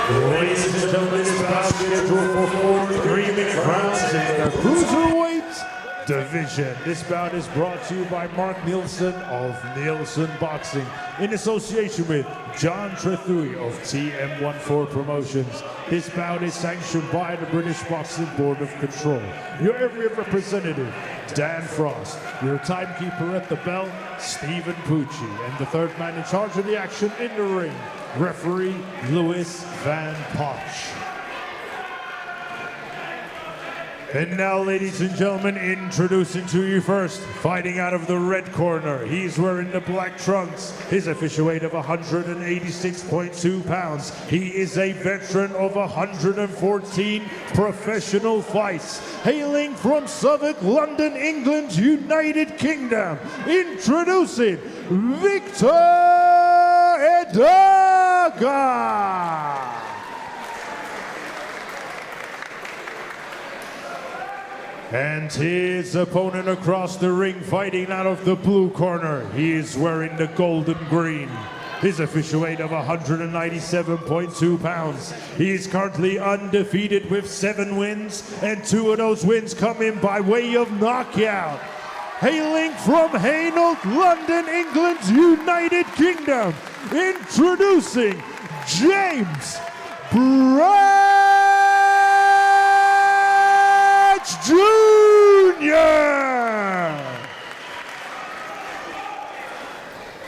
Ladies and gentlemen, this bout scheduled for 4 3-minute rounds in the cruiserweight division. This bout is brought to you by Mark Nielsen of Nielsen Boxing in association with John Trethui of TM14 Promotions. This bout is sanctioned by the British Boxing Board of Control. Your area representative, Dan Frost. Your timekeeper at the bell, Stephen Pucci. And the third man in charge of the action in the ring, referee Louis Van Poch. And now, ladies and gentlemen, introducing to you first, fighting out of the red corner. He's wearing the black trunks. His official weight of 186.2 pounds. He is a veteran of 114 professional fights. Hailing from Southwark, London, England, United Kingdom. Introducing Victor Edagha. And his opponent across the ring, fighting out of the blue corner. He is wearing the golden green. His official weight of 197.2 pounds. He is currently undefeated with 7 wins, and 2 of those wins come in by way of knockout. Hailing from Hainault, London, England, United Kingdom, introducing James Jr.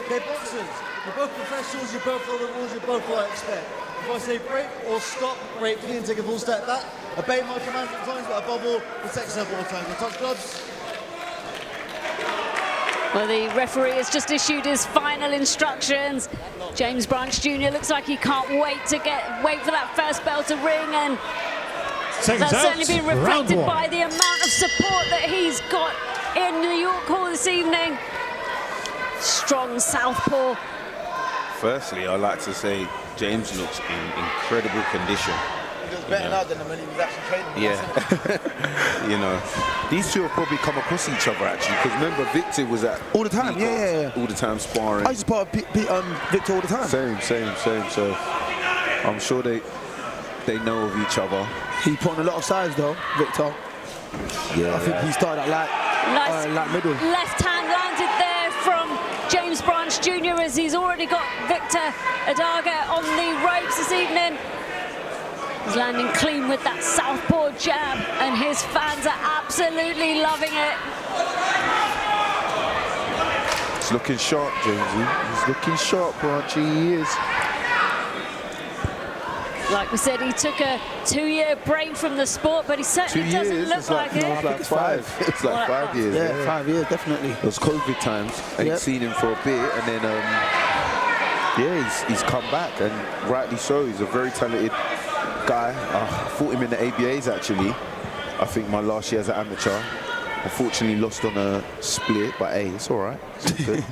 Okay, boxers, you're both professionals, you both follow the rules, you both what I expect. If I say break or stop, break clean, take a full step back. Obey my commands at times, but above all, protect yourself at all times. Touch gloves. Well, the referee has just issued his final instructions. James Branch Jr. looks like he can't wait for that first bell to ring, and that's certainly been reflected by the amount of support that he's got in New York Hall this evening. Strong southpaw. Firstly, I'd like to say James looks in incredible condition. He looks better now than when he was actually training. Yeah. You know, these two have probably come across each other actually, because remember Victor was at all the time. Yeah. All the time sparring. I used to part of Victor all the time. Same. So I'm sure they know of each other. He put on a lot of size though, Victor. Yeah. I think he started at light middle. Left hand landed there from James Branch Jr. as he's already got Victor Edagha on the ropes this evening. He's landing clean with that southpaw jab, and his fans are absolutely loving it. He's looking sharp, Jamesy. He's looking sharp, Branchy. He is. Like we said, he took a 2-year break from the sport, but he certainly doesn't look like it. No, it's like 5. It's like 5 years. Yeah, 5 years, definitely. It was COVID times. Ain't seen him for a bit, and then he's come back, and rightly so. He's a very talented guy. I fought him in the ABAs actually. I think my last year as an amateur. Unfortunately lost on a split, but hey, it's all right. It's all good.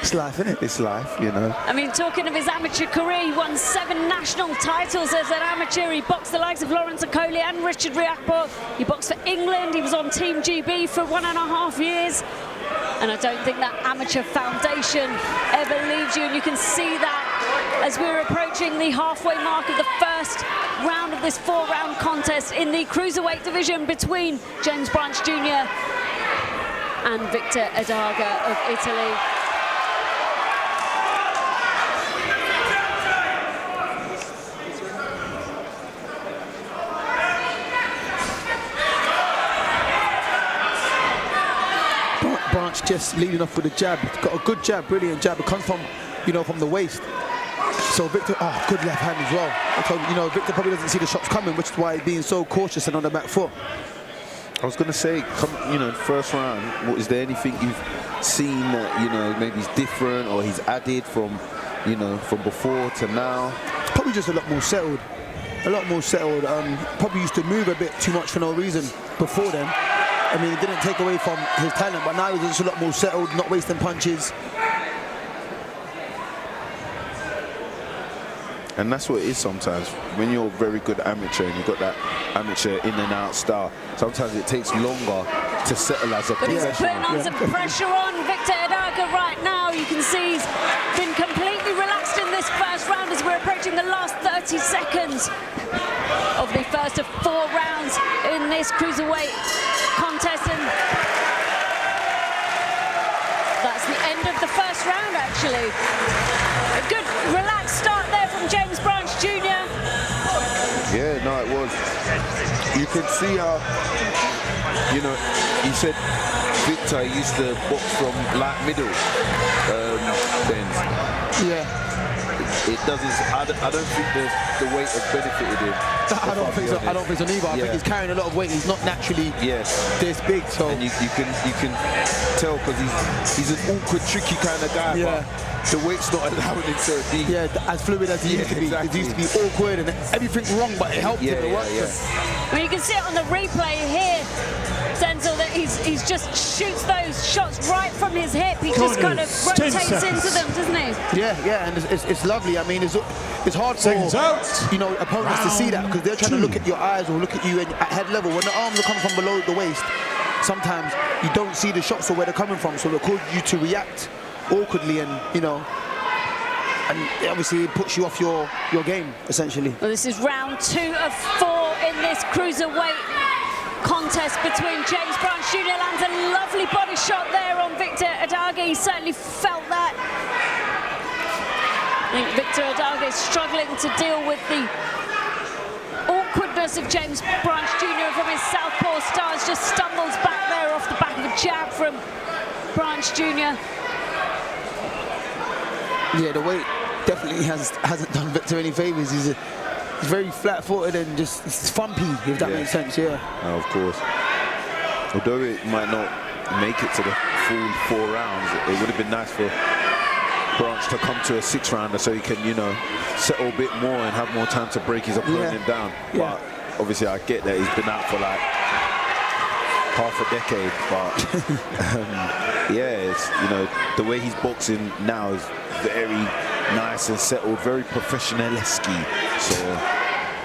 It's life, isn't it? It's life, you know. I mean, talking of his amateur career, he won 7 national titles as an amateur. He boxed the likes of Lawrence Okoli and Richard Riakpo. He boxed for England. He was on Team GB for 1.5 years. And I don't think that amateur foundation ever leaves you. And you can see that as we're approaching the halfway mark of the first round of this 4-round contest in the cruiserweight division between James Branch Jr. and Victor Edagha of Italy. Branch just leading off with a jab. Got a good jab, brilliant jab. It comes from, from the waist. So Victor, good left hand as well. Victor probably doesn't see the shots coming, which is why he's being so cautious and on the back foot. I was going to say, first round, is there anything you've seen that, maybe he's different or he's added from before to now? Probably just a lot more settled. Probably used to move a bit too much for no reason before then. I mean, it didn't take away from his talent, but now he's just a lot more settled, not wasting punches. And that's what it is sometimes. When you're a very good amateur and you've got that amateur in and out style, sometimes it takes longer to settle as a professional. But he's putting on some pressure on Victor Edagha right now. You can see he's been completely relaxed in this first round as we're approaching the last 30 30 seconds of the first of 4 rounds in this cruiserweight contest, and that's the end of the first round, actually. A good, relaxed start there from James Branch Jr. Yeah, no, it was. You can see how, you know, he said Victor used to box from light middle. Yeah. It doesn't. I don't think the weight has benefited him. I don't think so. I don't think so neither. I think he's carrying a lot of weight. He's not naturally this big. So and you can tell because he's an awkward, tricky kind of guy. Yeah. But the weight's not allowing him to be. Yeah, as fluid as he used to be. Exactly. He used to be awkward and everything wrong, but it helped him. It worked him. Well, you can see it on the replay here, Denzel, that he's just shoots those shots right from his hip. He just kind of rotates into them, doesn't he? Yeah, and it's lovely. I mean, it's hard for opponents to see that because they're trying to look at your eyes or look at you at head level. When the arms are coming from below the waist, sometimes you don't see the shots or where they're coming from, so it causes you to react awkwardly, and and obviously it puts you off your game essentially. Well, this is round 2 of 4 in this cruiserweight contest between James Branch Jr. lands a lovely body shot there on Victor Edagha. He certainly felt that. I think Victor Edagha is struggling to deal with the awkwardness of James Branch Jr. from his southpaw stance. Just stumbles back there off the back of a jab from Branch Jr. Yeah, the weight definitely hasn't done Victor any favours. He's very flat-footed and just thumpy, if that makes sense. Yeah. No, of course. Although it might not make it to the full 4 rounds, it would have been nice for Branch to come to a 6 rounder so he can, settle a bit more and have more time to break his opponent down. Yeah. But obviously, I get that he's been out for like half a decade. But it's the way he's boxing now is very nice and settled, very professional-esque. So,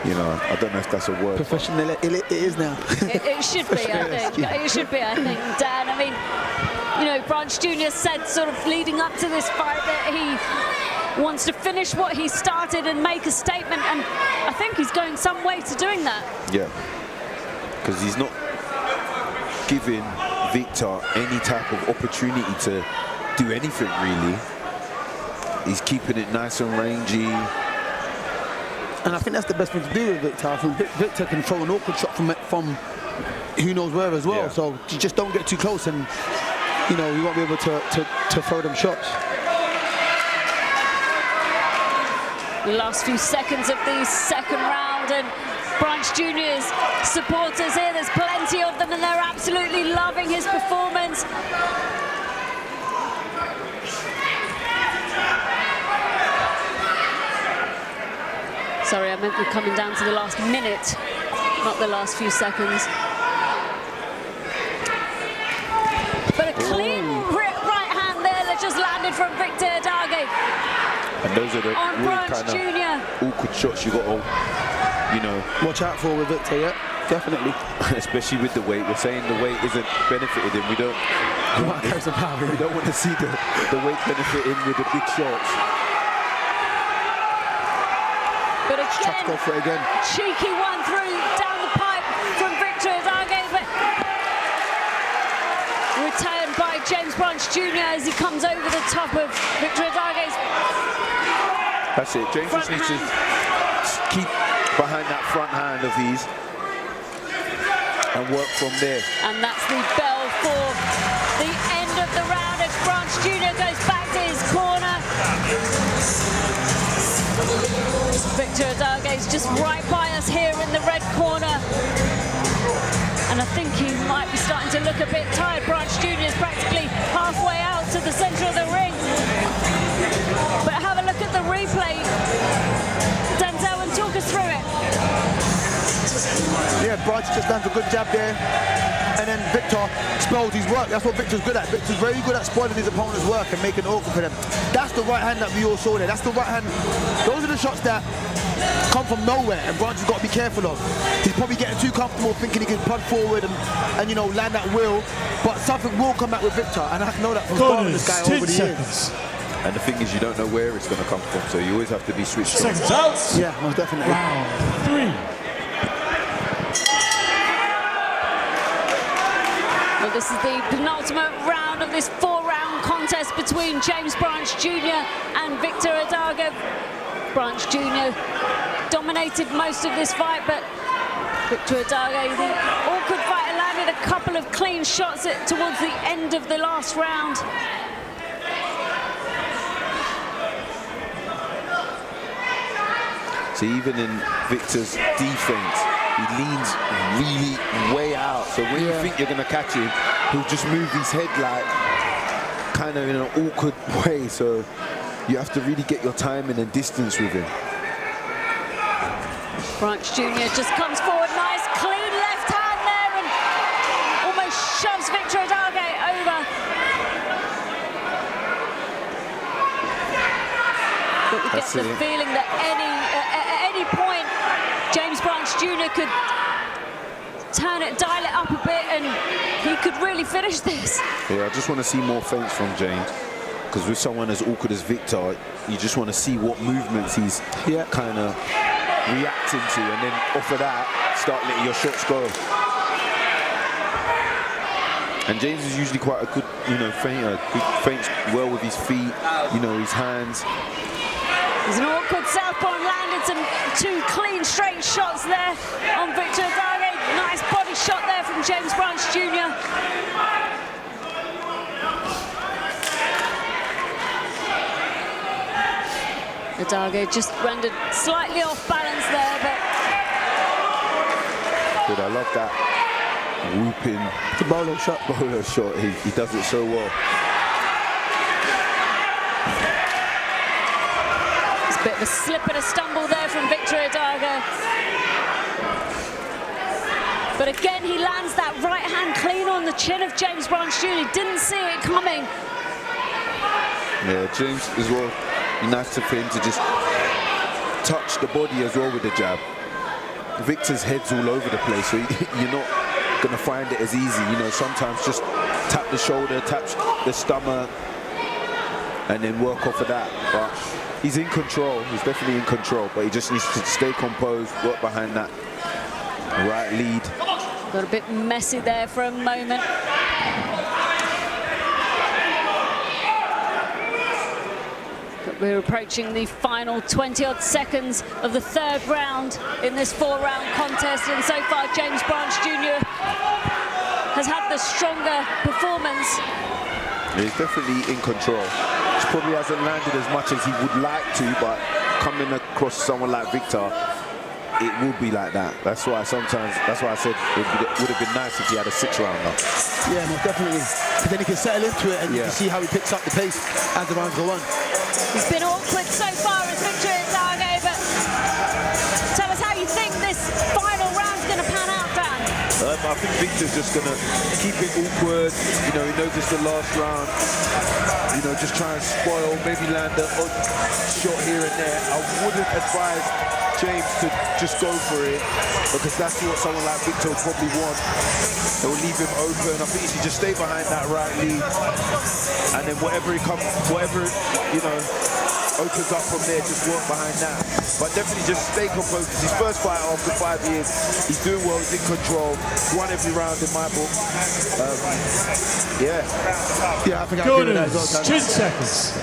I don't know if that's a word. Professional, it is now. It should be, I think. It should be, I think, Dan. I mean, Branch Jr. said sort of leading up to this fight that he wants to finish what he started and make a statement, and I think he's going some way to doing that. Yeah, because he's not giving Victor any type of opportunity to do anything, really. He's keeping it nice and rangy. And I think that's the best thing to do with Victor. I think Victor can throw an awkward shot from who knows where as well. So you just don't get too close and, you won't be able to throw them shots. The last few seconds of the second round, and Branch Jr.'s supporters here, there's plenty of them, and they're absolutely loving his performance. Sorry, I meant we're coming down to the last minute, not the last few seconds. But a clean right hand there that just landed from Victor Edagha. And those are the really kind of awkward shots you got to, watch out for with Victor, yeah, definitely. Especially with the weight. We're saying the weight isn't benefited him. We don't want to see the weight benefit him with the big shots. But again, go for it again. Cheeky one through down the pipe from Victor Edagha, but returned by James Branch Jr. as he comes over the top of Victor Edagha's. That's it. James just needs to keep behind that front hand of his and work from there. And that's the bell for the end of the round as Branch Jr. goes back to his corner. Victor Edagha is just right by us here in the red corner. And I think he might be starting to look a bit tired. Branch Jr. is practically halfway out to the center of the ring. But have a look at the replay, Denzel, and talk us through it. Yeah, Branch just lands a good jab there. And then Victor spoils his work. That's what Victor's good at. Victor's very good at spoiling his opponent's work and making it awkward for them. That's the right hand that we all saw there. That's the right hand. Those are the shots that come from nowhere, and Branch has got to be careful of. He's probably getting too comfortable thinking he can punch forward and land that will. But something will come back with Victor, and I know that from following this guy over the years. And the thing is, you don't know where it's going to come from, so you always have to be switched on. Seconds out. Yeah, most definitely. Round 3. Well, this is the penultimate round of this 4-round contest between James Branch Jr. and Victor Edagha. Branch Jr. dominated most of this fight, but Victor Edagha, the awkward fighter, landed a couple of clean shots towards the end of the last round. So even in Victor's defense, he leans really way out. So when you think you're going to catch him, he'll just move his head like kind of in an awkward way. So you have to really get your timing and distance with him. Branch Jr. just comes forward, nice clean left hand there, and almost shoves Victor Edagha over. But we get the feeling that at any point, James Branch Jr. could dial it up a bit, and he could really finish this. Yeah, I just want to see more feints from James, because with someone as awkward as Victor, you just want to see what movements he's kind of reacting to, and then off of that, start letting your shots go. And James is usually quite a good, feinter. He feints well with his feet, his hands. There's an awkward southpaw and landed some 2 clean straight shots there on Victor Edagha. Nice body shot there from James Branch Jr. Edagha just rendered slightly off balance there, but good, I love that whooping the bolo shot. He does it so well. it's a bit of a slip and a stumble there from Victor Edagha. But again, he lands that right hand clean on the chin of James Branch Jr. Didn't see it coming. Yeah, James as well. Nice for him to just touch the body as well with the jab. Victor's head's all over the place, so you're not going to find it as easy. Sometimes just tap the shoulder, tap the stomach, and then work off of that. But he's in control. He's definitely in control, but he just needs to stay composed, work behind that right lead. Got a bit messy there for a moment. We're approaching the final 20-odd seconds of the 3rd round in this 4-round contest, and so far James Branch Jr. has had the stronger performance. He's definitely in control. He probably hasn't landed as much as he would like to, but coming across someone like Victor, it would be like that. That's why I said it would have been nice if he had a 6-rounder. Yeah, most definitely. Because then he can settle into it, and you can see how he picks up the pace as the rounds go on. He's been awkward so far as Victor Edagha, but tell us how you think this final round's going to pan out, Dan. I think Victor's just going to keep it awkward. He knows it's the last round. Just try and spoil, maybe land a shot here and there. I wouldn't advise James to just go for it, because that's what someone like Victor will probably want. It will leave him open. I think he should just stay behind that right lead, and then whatever opens up from there, just work behind that. But definitely just stay composed. It's his first fight after 5 years. He's doing well. He's in control. Won every round in my book. Yeah, I think I agree with that as well. 10 seconds.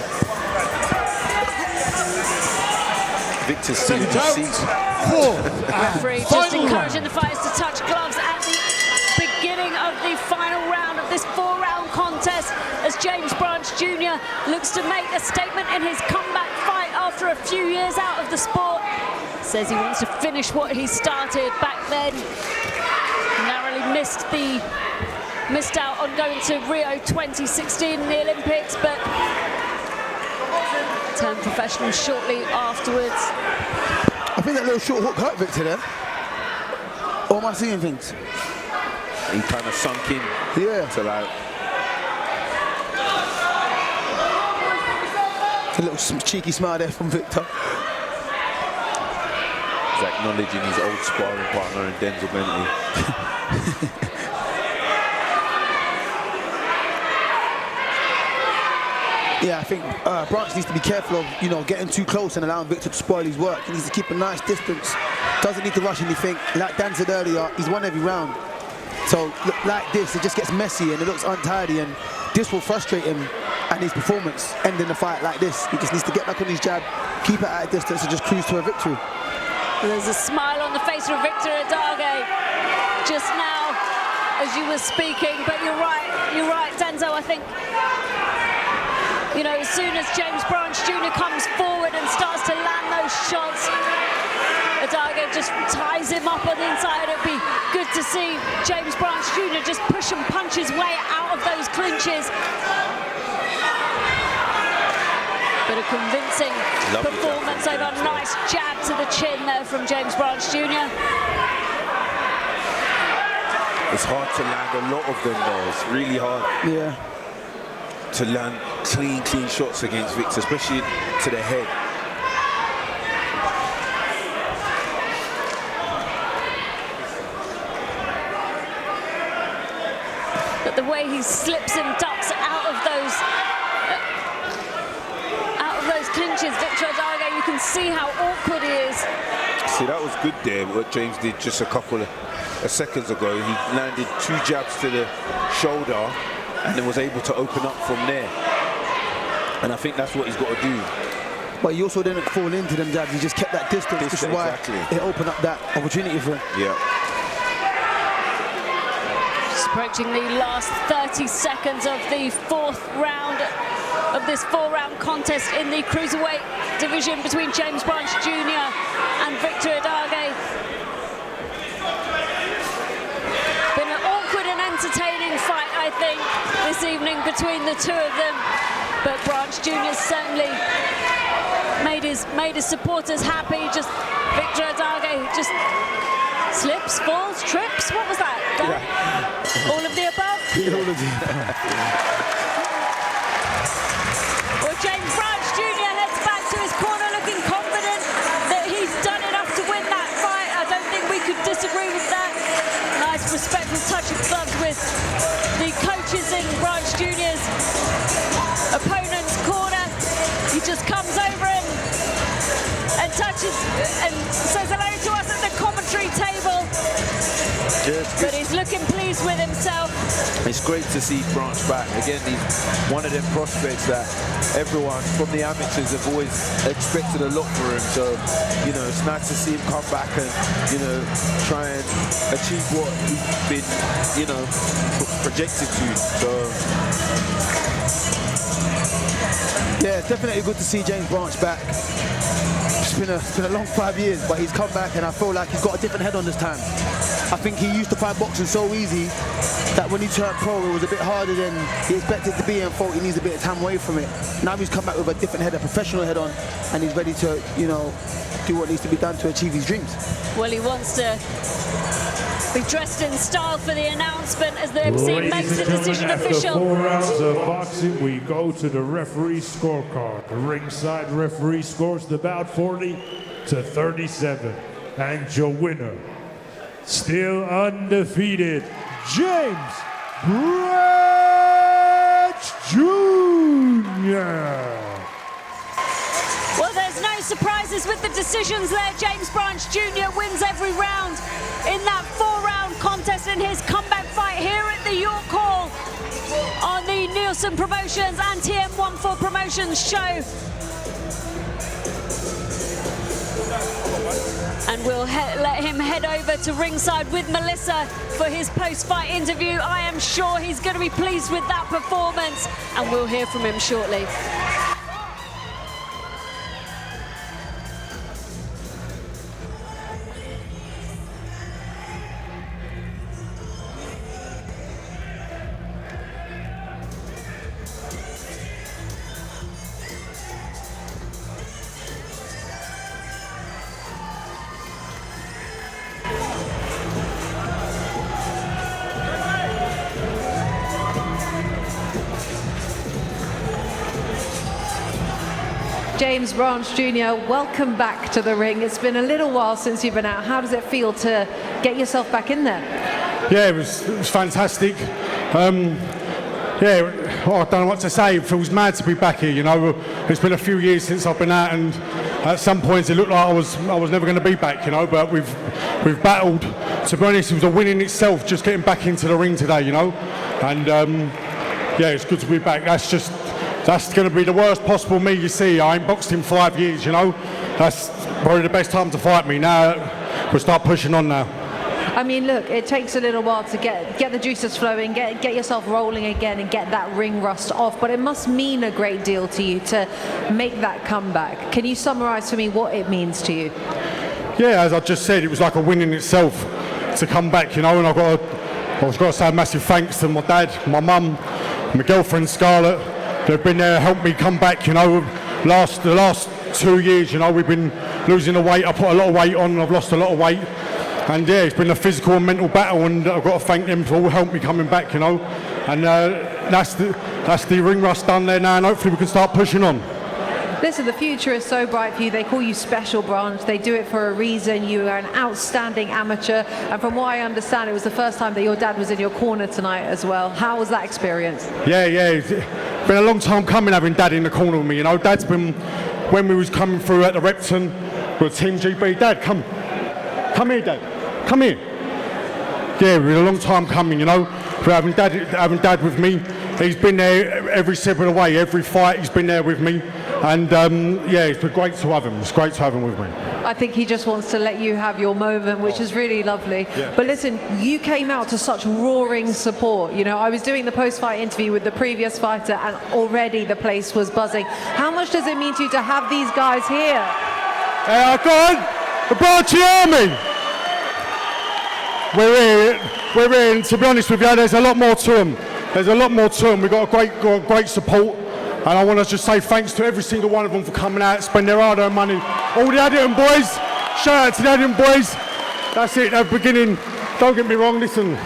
Victor's seen his seat. Referee just encouraging the fighters to touch gloves at the beginning of the final round of this 4-round contest, as James Branch Jr. looks to make a statement in his comeback fight after a few years out of the sport. Says he wants to finish what he started back then. Narrowly missed out on going to Rio 2016 in the Olympics, but turned professional shortly afterwards. I think that little short hook hurt Victor there. Or am I seeing things? He kind of sunk in. Yeah. To like. A little cheeky smile there from Victor. He's acknowledging his old sparring partner in Denzel Bentley. Yeah, I think Branch needs to be careful of, you know, getting too close and allowing Victor to spoil his work. He needs to keep a nice distance. Doesn't need to rush anything. Like Dan said earlier, he's won every round. So like this, it just gets messy and it looks untidy, and this will frustrate him and his performance ending the fight like this. He just needs to get back on his jab, keep it at a distance, and just cruise to a victory. There's a smile on the face of Victor Edagha just now as you were speaking, but you're right, Denzo. I think, you know, as soon as James Branch Jr. comes forward and starts to land those shots, Edagha just ties him up on the inside. It'd be good to see James Branch Jr. just push and punch his way out of those clinches. But a convincing performance over a nice jab to the chin there from James Branch Jr. It's hard to land a lot of them though. It's really hard. Yeah. To land clean shots against Victor, especially to the head. But the way he slips and ducks out of those clinches, Victor Edagha, you can see how awkward he is. See, that was good there, what James did just a couple of seconds ago. He landed 2 jabs to the shoulder and then was able to open up from there. And I think that's what he's got to do. But he also didn't fall into them jabs. He just kept that distance, which is why it opened up that opportunity for him. Yeah. Just approaching the last 30 seconds of the 4th round of this 4-round contest in the cruiserweight division between James Branch Jr. and Victor Edagha. Been an awkward and entertaining fight, I think, this evening between the two of them. But Branch Jr. certainly made his supporters happy. Just Victor Edagha just slips, falls, trips. What was that? Yeah. All of the above? All of the above. Well, James Branch Jr. heads back to his corner looking confident that he's done enough to win that fight. I don't think we could disagree with that. Nice respectful touch of gloves with the coaches in Branch Jr.'s opponent's corner. He just comes over and touches and says hello to us at the commentary table. But he's looking pleased with himself. It's great to see Branch back. Again, he's one of them prospects that everyone from the amateurs have always expected a lot for him. So, you know, it's nice to see him come back and, you know, try and achieve what he's been, you know, projected to. So, yeah, it's definitely good to see James Branch back. It's been a long 5 years, but he's come back and I feel like he's got a different head on this time. I think he used to find boxing so easy that when he turned pro, it was a bit harder than he expected to be, and thought he needs a bit of time away from it. Now he's come back with a different head, a professional head on, and he's ready to, you know, do what needs to be done to achieve his dreams. Well, he wants to be dressed in style for the announcement as the MC makes the decision official. After 4 rounds of boxing, we go to the referee scorecard. The ringside referee scores the bout 40-37. And your winner, still undefeated, James Branch Jr. Well, there's no surprises with the decisions there. James Branch Jr. wins every round in that 4-round contest in his comeback fight here at the York Hall on the Nielsen Promotions and TM14 Promotions show. And we'll let him head over to ringside with Melissa for his post-fight interview. I am sure he's going to be pleased with that performance, and we'll hear from him shortly. James Branch Jr., welcome back to the ring. It's been a little while since you've been out. How does it feel to get yourself back in there? Yeah, it was fantastic. Yeah, I don't know what to say. It feels mad to be back here, you know. It's been a few years since I've been out, and at some points it looked like I was never going to be back, you know, but we've battled. To be honest, it was a win in itself just getting back into the ring today, you know. And yeah, it's good to be back. That's going to be the worst possible me you see. I ain't boxed in 5 years, you know. That's probably the best time to fight me. Now we'll start pushing on now. I mean, look, it takes a little while to get the juices flowing, get yourself rolling again and get that ring rust off, but it must mean a great deal to you to make that comeback. Can you summarise for me what it means to you? Yeah, as I just said, it was like a win in itself to come back, you know, and I've got to say a massive thanks to my dad, my mum, my girlfriend Scarlett. They've been there to help me come back, you know. The last 2 years, you know, we've been losing the weight. I put a lot of weight on and I've lost a lot of weight. And yeah, it's been a physical and mental battle, and I've got to thank them for all help me coming back, you know. And that's the ring rust done there now, and hopefully we can start pushing on. Listen, the future is so bright for you. They call you Special Branch. They do it for a reason. You are an outstanding amateur. And from what I understand, it was the first time that your dad was in your corner tonight as well. How was that experience? Yeah. It's been a long time coming having Dad in the corner with me, you know. Dad's been, when we was coming through at the Repton with Team GB, Dad, come here, Dad. Come here. Yeah, it's been a long time coming, you know. For having dad with me. He's been there every step of the way, every fight he's been there with me. And yeah, it's been great to have him. It's great to have him with me. I think he just wants to let you have your moment, which is really lovely. Yeah. But listen, you came out to such roaring support. You know, I was doing the post-fight interview with the previous fighter, and already the place was buzzing. How much does it mean to you to have these guys here? Go on, the Barchi Army. We're here, and to be honest with you, there's a lot more to them. We've got a great support, and I want to just say thanks to every single one of them for coming out, spend their hard-earned money. All the Edagha boys, shout out to the Edagha boys. That's it, they're beginning. Don't get me wrong, listen,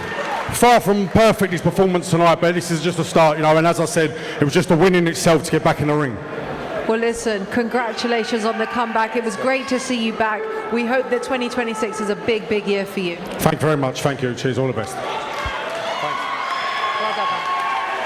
far from perfect this performance tonight, but this is just a start, you know, and as I said, it was just a win in itself to get back in the ring. Well, listen, congratulations on the comeback. It was great to see you back. We hope that 2026 is a big, big year for you. Thank you very much. Thank you. Cheers. All the best.